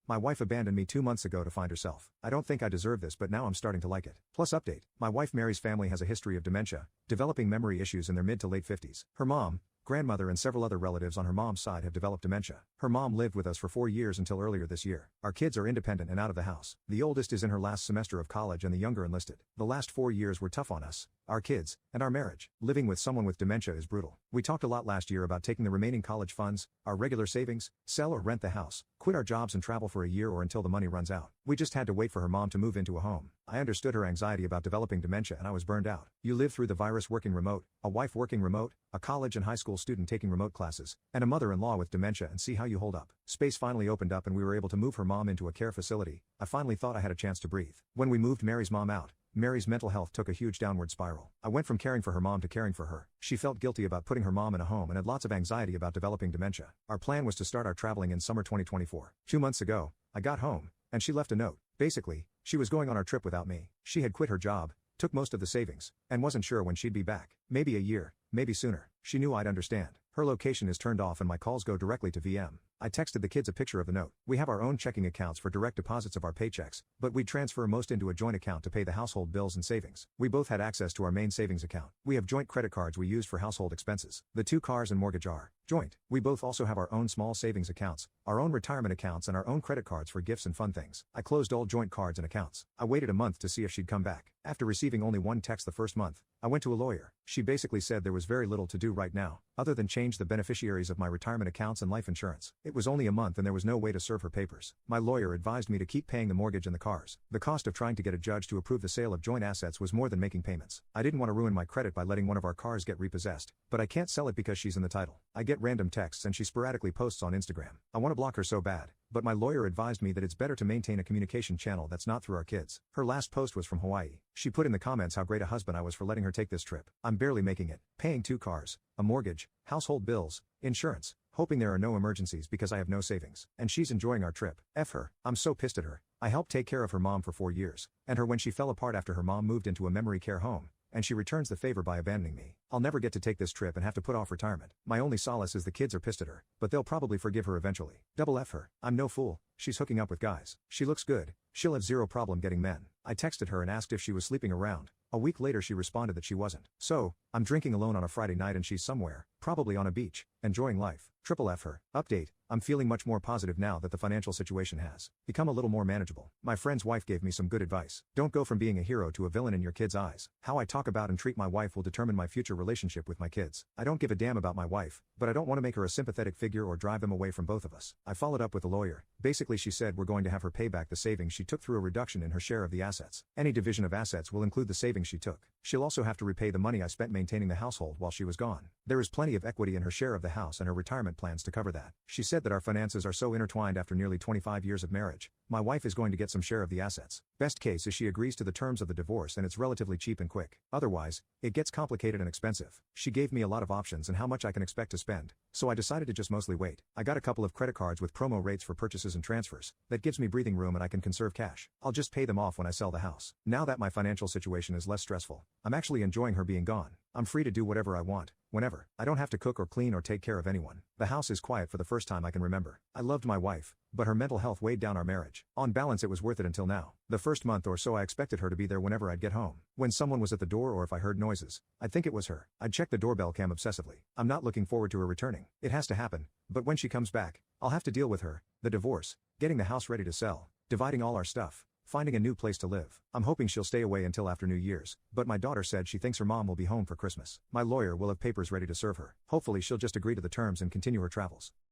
My wife abandoned me 2 months ago to find herself. I don't think I deserve this, but now I'm starting to like it. Plus update. My wife Mary's family has a history of dementia, developing memory issues in their mid to late 50s. Her mom, grandmother and several other relatives on her mom's side have developed dementia. Her mom lived with us for 4 years until earlier this year. Our kids are independent and out of the house. The oldest is in her last semester of college and the younger enlisted. The last 4 years were tough on us, our kids, and our marriage. Living with someone with dementia is brutal. We talked a lot last year about taking the remaining college funds, our regular savings, sell or rent the house, quit our jobs and travel for a year or until the money runs out. We just had to wait for her mom to move into a home. I understood her anxiety about developing dementia and I was burned out. You live through the virus working remote, a wife working remote, a college and high school student taking remote classes, and a mother-in-law with dementia and see how you hold up. Space finally opened up and we were able to move her mom into a care facility. I finally thought I had a chance to breathe. When we moved Mary's mom out, Mary's mental health took a huge downward spiral. I went from caring for her mom to caring for her. She felt guilty about putting her mom in a home and had lots of anxiety about developing dementia. Our plan was to start our traveling in summer 2024. 2 months ago, I got home, and she left a note. Basically, she was going on our trip without me. She had quit her job, took most of the savings, and wasn't sure when she'd be back. Maybe a year, maybe sooner. She knew I'd understand. Her location is turned off and my calls go directly to VM. I texted the kids a picture of the note. We have our own checking accounts for direct deposits of our paychecks, but we'd transfer most into a joint account to pay the household bills and savings. We both had access to our main savings account. We have joint credit cards we use for household expenses. The 2 cars and mortgage are joint. We both also have our own small savings accounts, our own retirement accounts and our own credit cards for gifts and fun things. I closed all joint cards and accounts. I waited a month to see if she'd come back. After receiving only one text the first month, I went to a lawyer. She basically said there was very little to do right now, other than change the beneficiaries of my retirement accounts and life insurance. It was only a month and there was no way to serve her papers. My lawyer advised me to keep paying the mortgage and the cars. The cost of trying to get a judge to approve the sale of joint assets was more than making payments. I didn't want to ruin my credit by letting one of our cars get repossessed, but I can't sell it because she's in the title. I get random texts and she sporadically posts on Instagram. I want to block her so bad, but my lawyer advised me that it's better to maintain a communication channel that's not through our kids. Her last post was from Hawaii. She put in the comments how great a husband I was for letting her take this trip. I'm barely making it, paying 2 cars, a mortgage, household bills, insurance, hoping there are no emergencies because I have no savings. And she's enjoying our trip. F her. I'm so pissed at her. I helped take care of her mom for 4 years, and her when she fell apart after her mom moved into a memory care home, and she returns the favor by abandoning me. I'll never get to take this trip and have to put off retirement. My only solace is the kids are pissed at her, but they'll probably forgive her eventually. Double F her. I'm no fool. She's hooking up with guys. She looks good. She'll have zero problem getting men. I texted her and asked if she was sleeping around. A week later she responded that she wasn't. So, I'm drinking alone on a Friday night and she's somewhere, probably on a beach, enjoying life. Triple F her. Update. I'm feeling much more positive now that the financial situation has become a little more manageable. My friend's wife gave me some good advice. Don't go from being a hero to a villain in your kids' eyes. How I talk about and treat my wife will determine my future relationship with my kids. I don't give a damn about my wife, but I don't want to make her a sympathetic figure or drive them away from both of us. I followed up with a lawyer. Basically she said we're going to have her pay back the savings she took through a reduction in her share of the assets. Any division of assets will include the savings she took. She'll also have to repay the money I spent maintaining the household while she was gone. There is plenty of equity in her share of the house and her retirement plans to cover that. She said that our finances are so intertwined after nearly 25 years of marriage. My wife is going to get some share of the assets. Best case is she agrees to the terms of the divorce and it's relatively cheap and quick. Otherwise, it gets complicated and expensive. She gave me a lot of options and how much I can expect to spend, so I decided to just mostly wait. I got a couple of credit cards with promo rates for purchases and transfers. That gives me breathing room and I can conserve cash. I'll just pay them off when I sell the house. Now that my financial situation is less stressful, I'm actually enjoying her being gone. I'm free to do whatever I want, whenever. I don't have to cook or clean or take care of anyone. The house is quiet for the first time I can remember. I loved my wife, but her mental health weighed down our marriage. On balance it was worth it until now. The first month or so I expected her to be there whenever I'd get home. When someone was at the door or if I heard noises, I'd think it was her. I'd check the doorbell cam obsessively. I'm not looking forward to her returning. It has to happen, but when she comes back, I'll have to deal with her, the divorce, getting the house ready to sell, dividing all our stuff, finding a new place to live. I'm hoping she'll stay away until after New Year's, but my daughter said she thinks her mom will be home for Christmas. My lawyer will have papers ready to serve her. Hopefully she'll just agree to the terms and continue her travels.